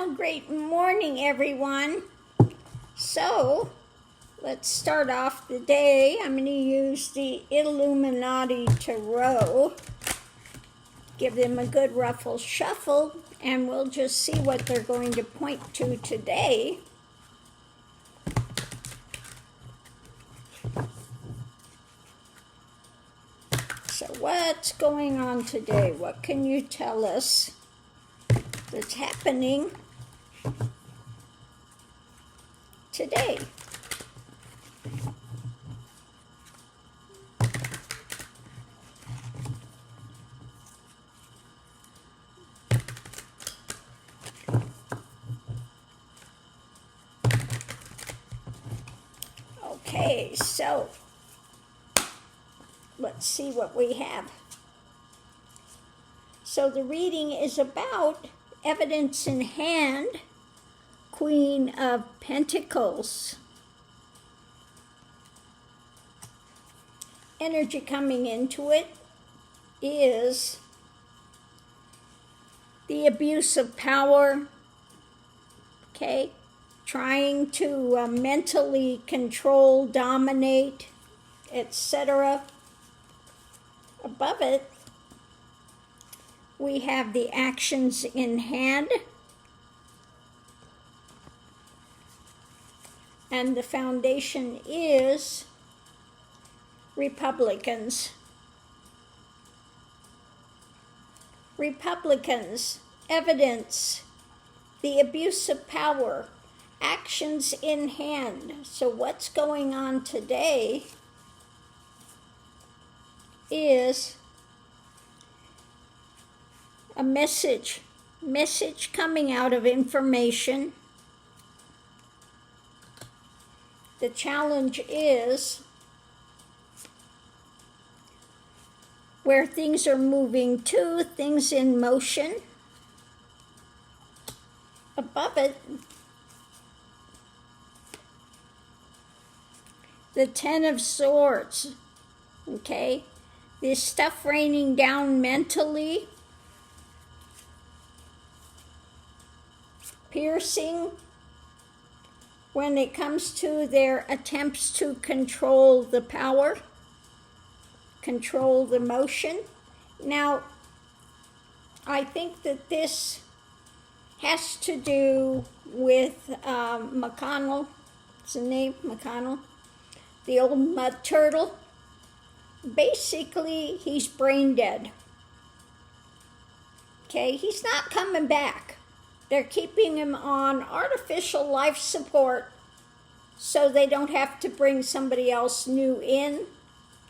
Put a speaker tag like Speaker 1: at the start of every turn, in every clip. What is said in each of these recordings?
Speaker 1: Well, great morning, everyone. So, let's start off the day. I'm going to use the Illuminati Tarot. Give them a good ruffle shuffle, and we'll just see what they're going to point to today. So, what's going on today? What can you tell us that's happening today? Okay, so let's see what we have. So the reading is about evidence in hand, Queen of Pentacles. Energy coming into it is the abuse of power, okay? Trying to mentally control, dominate, etc. Above it, we have the actions in hand, and the foundation is Republicans. Republicans, evidence, the abuse of power, actions in hand. So what's going on today is a message coming out of information. The challenge is where things are moving to, things in motion. Above it, the Ten of Swords, okay? This stuff raining down mentally, piercing when it comes to their attempts to control the power, control the motion. Now, I think that this has to do with McConnell. What's the name? McConnell? The old mud turtle. Basically, he's brain dead. Okay, he's not coming back. They're keeping him on artificial life support so they don't have to bring somebody else new in,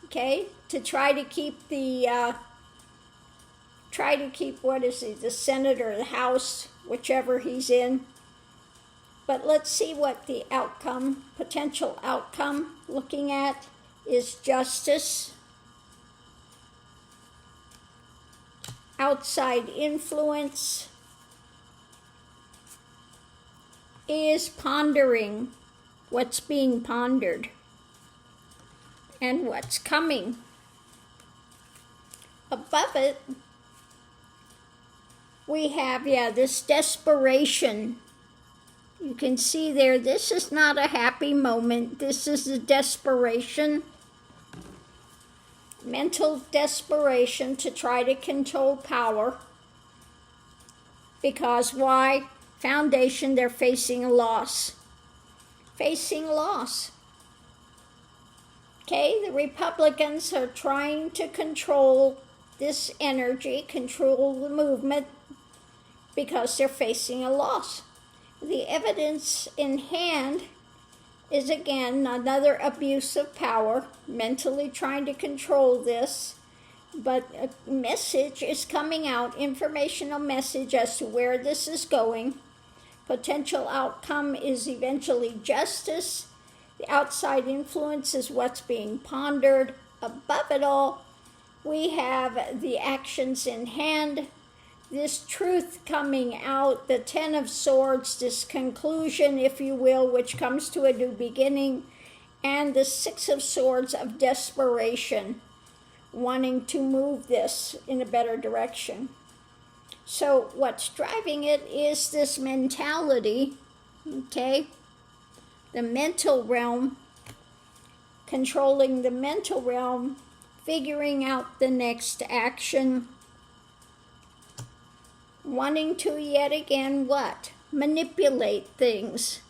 Speaker 1: okay, to try to keep what is he, the Senate or the House, whichever he's in. But let's see what the outcome, potential outcome, looking at is justice, outside influence, is pondering what's being pondered and what's coming. Above it, we have, this desperation. You can see there, this is not a happy moment. This is a desperation, mental desperation to try to control power. Because why? Foundation, they're facing a loss. Facing loss. Okay, the Republicans are trying to control this energy, control the movement, because they're facing a loss. The evidence in hand is again another abuse of power, mentally trying to control this. But a message is coming out, informational message as to where this is going. Potential outcome is eventually justice. The outside influence is what's being pondered. Above it all, we have the actions in hand. This truth coming out, the Ten of Swords, this conclusion, if you will, which comes to a new beginning. And the Six of Swords of desperation, wanting to move this in a better direction. So what's driving it is this mentality, okay? The mental realm, controlling the mental realm, figuring out the next action, wanting to yet again what? Manipulate things.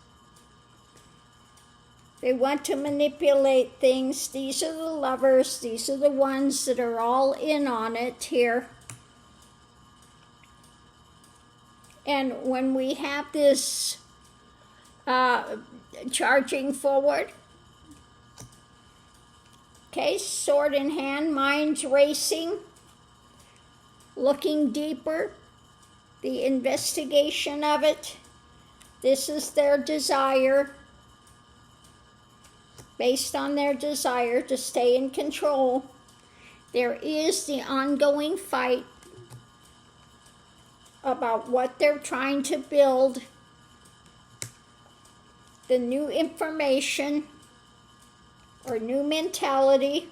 Speaker 1: They want to manipulate things. These are the lovers. These are the ones that are all in on it here. And when we have this charging forward, okay, sword in hand, minds racing, looking deeper, the investigation of it. This is their desire, based on their desire to stay in control. There is the ongoing fight about what they're trying to build, the new information or new mentality,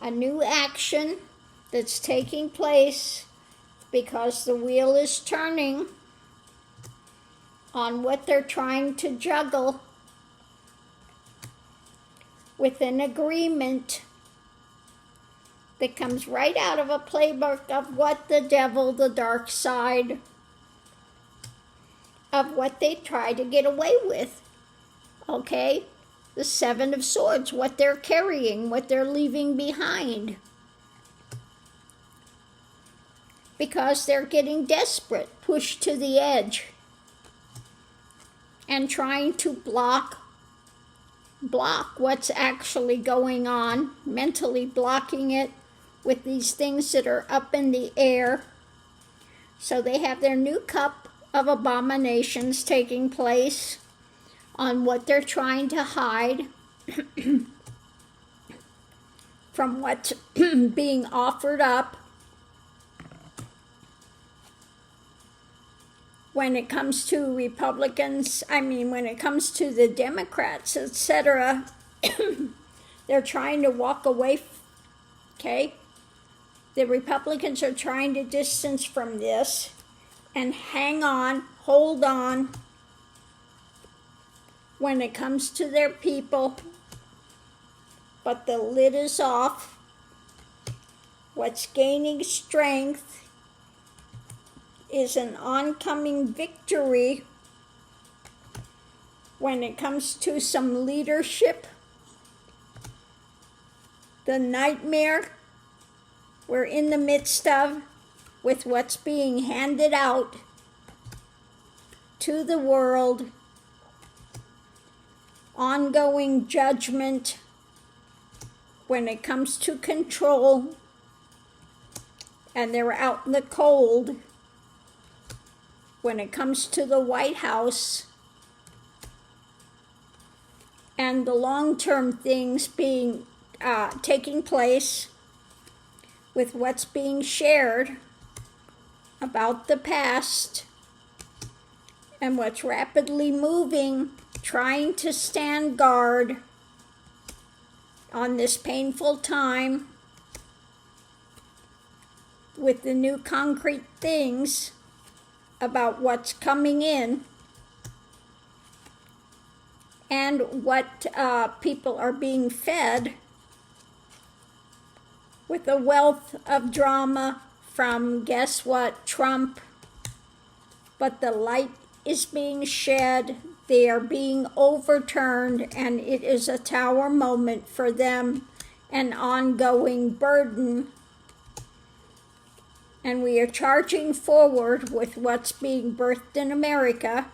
Speaker 1: a new action that's taking place because the wheel is turning on what they're trying to juggle with an agreement that comes right out of a playbook of what the devil, the dark side, of what they try to get away with, okay? The Seven of Swords, what they're carrying, what they're leaving behind. Because they're getting desperate, pushed to the edge, and trying to block what's actually going on, mentally blocking it with these things that are up in the air. So they have their new cup of abominations taking place on what they're trying to hide from what's being offered up. When it comes to Republicans, when it comes to the Democrats, etc., they're trying to walk away, okay? The Republicans are trying to distance from this and hang on, hold on when it comes to their people, but the lid is off. What's gaining strength is an oncoming victory when it comes to some leadership. The nightmare we're in the midst of with what's being handed out to the world, ongoing judgment when it comes to control, and they're out in the cold when it comes to the White House, and the long-term things being taking place with what's being shared about the past and what's rapidly moving, trying to stand guard on this painful time with the new concrete things about what's coming in and what people are being fed with a wealth of drama from, guess what, Trump. But the light is being shed, they are being overturned, and it is a tower moment for them, an ongoing burden. And we are charging forward with what's being birthed in America,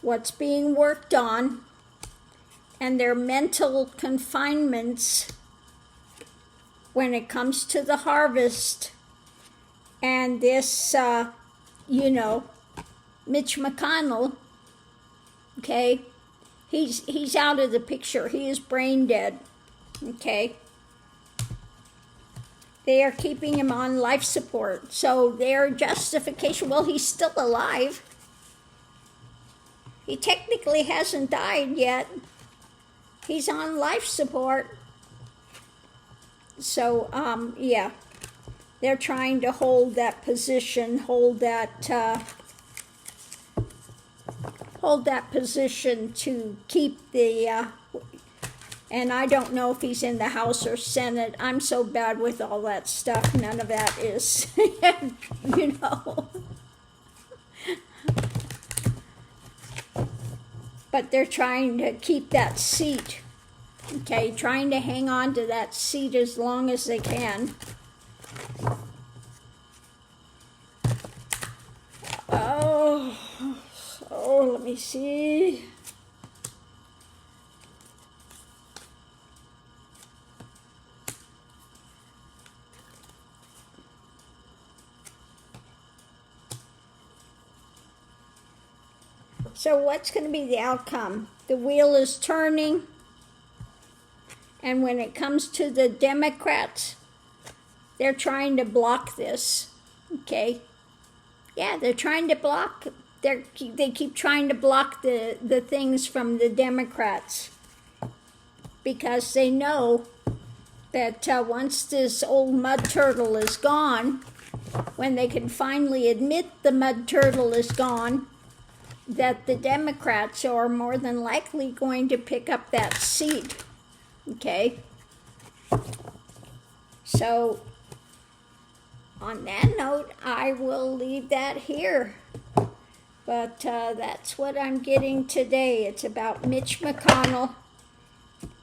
Speaker 1: what's being worked on, and their mental confinements when it comes to the harvest. And this, Mitch McConnell, okay, he's out of the picture. He is brain dead, okay. They are keeping him on life support. So their justification, well, he's still alive. He technically hasn't died yet. He's on life support. So, They're trying to hold that position, hold that position to keep the, and I don't know if he's in the House or Senate. I'm so bad with all that stuff. None of that is, you know. But they're trying to keep that seat, okay, trying to hang on to that seat as long as they can. Oh, so let me see. So what's going to be the outcome? The wheel is turning, and when it comes to the Democrats, they're trying to block this, okay? Yeah, they're trying to block, they keep trying to block the things from the Democrats because they know that once this old mud turtle is gone, when they can finally admit the mud turtle is gone, that the Democrats are more than likely going to pick up that seat, okay? So, on that note, I will leave that here. But that's what I'm getting today. It's about Mitch McConnell.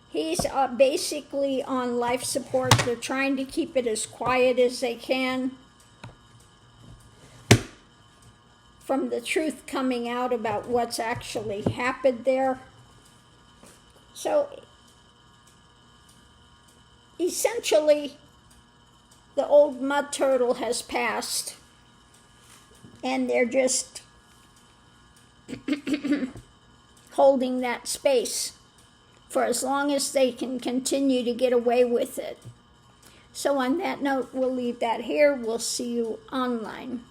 Speaker 1: He's basically on life support. They're trying to keep it as quiet as they can from the truth coming out about what's actually happened there. So, essentially, the old mud turtle has passed, and they're just holding that space for as long as they can continue to get away with it. So on that note, we'll leave that here. We'll see you online.